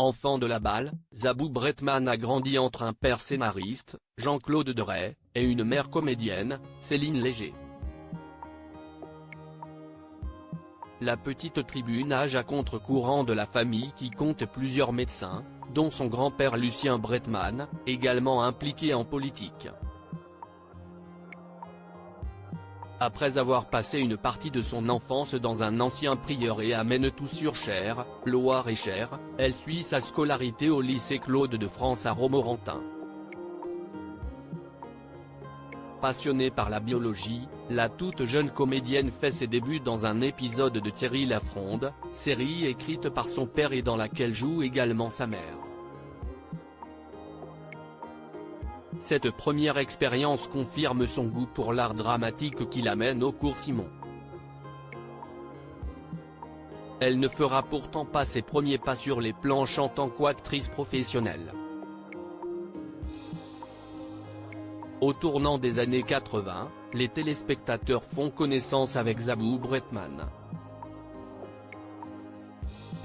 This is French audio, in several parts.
Enfant de la balle, Zabou Bretman a grandi entre un père scénariste, Jean-Claude Deray, et une mère comédienne, Céline Léger. La petite tribu nage à contre-courant de la famille qui compte plusieurs médecins, dont son grand-père Lucien Bretman, également impliqué en politique. Après avoir passé une partie de son enfance dans un ancien prieuré à Menetou-sur-Cher, Loire-et-Cher, elle suit sa scolarité au lycée Claude de France à Romorantin. Passionnée par la biologie, la toute jeune comédienne fait ses débuts dans un épisode de Thierry Lafronde, série écrite par son père et dans laquelle joue également sa mère. Cette première expérience confirme son goût pour l'art dramatique qui l'amène au cours Simon. Elle ne fera pourtant pas ses premiers pas sur les planches en tant qu'actrice professionnelle. Au tournant des années 80, les téléspectateurs font connaissance avec Zabou Bretman.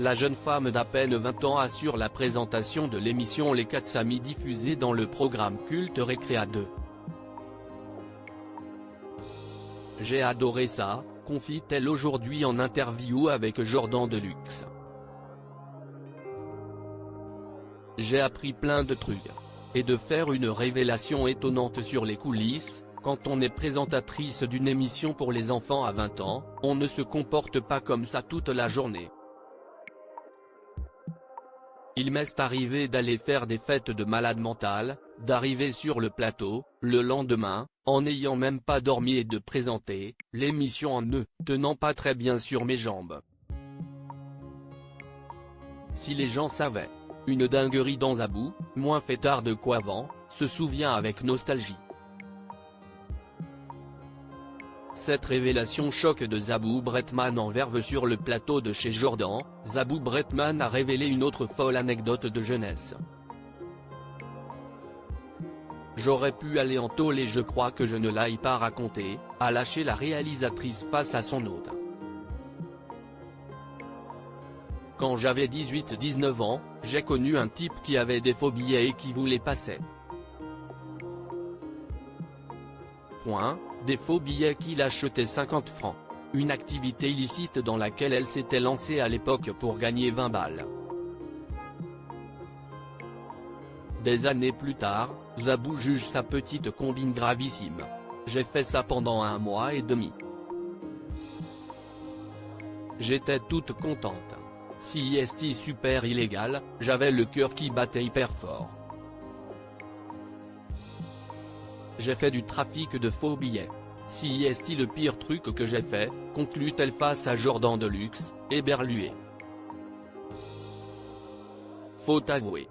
La jeune femme d'à peine 20 ans assure la présentation de l'émission Les 4 Amis diffusée dans le programme culte Récréa 2. J'ai adoré ça, confie-t-elle aujourd'hui en interview avec Jordan Deluxe. J'ai appris plein de trucs. Et de faire une révélation étonnante sur les coulisses, quand on est présentatrice d'une émission pour les enfants à 20 ans, on ne se comporte pas comme ça toute la journée. Il m'est arrivé d'aller faire des fêtes de malade mental, d'arriver sur le plateau, le lendemain, en n'ayant même pas dormi et de présenter l'émission en ne tenant pas très bien sur mes jambes. Si les gens savaient. Une dinguerie dans Zabou, moins fêtarde qu'avant, se souvient avec nostalgie. Cette révélation choc de Zabou Bretman en verve sur le plateau de chez Jordan. Zabou Bretman a révélé une autre folle anecdote de jeunesse. J'aurais pu aller en tôle et je crois que je ne l'aille pas raconter, a lâché la réalisatrice face à son hôte. Quand j'avais 18-19 ans, j'ai connu un type qui avait des faux billets et qui voulait passer. Des faux billets qu'il achetait 50 francs. Une activité illicite dans laquelle elle s'était lancée à l'époque pour gagner 20 balles. Des années plus tard, Zabou juge sa petite combine gravissime. J'ai fait ça pendant 1 mois et demi. J'étais toute contente. Si est super illégal, j'avais le cœur qui battait hyper fort. J'ai fait du trafic de faux billets. Si est le pire truc que j'ai fait, conclut-elle face à Jordan Deluxe, éberlué. Faut avouer.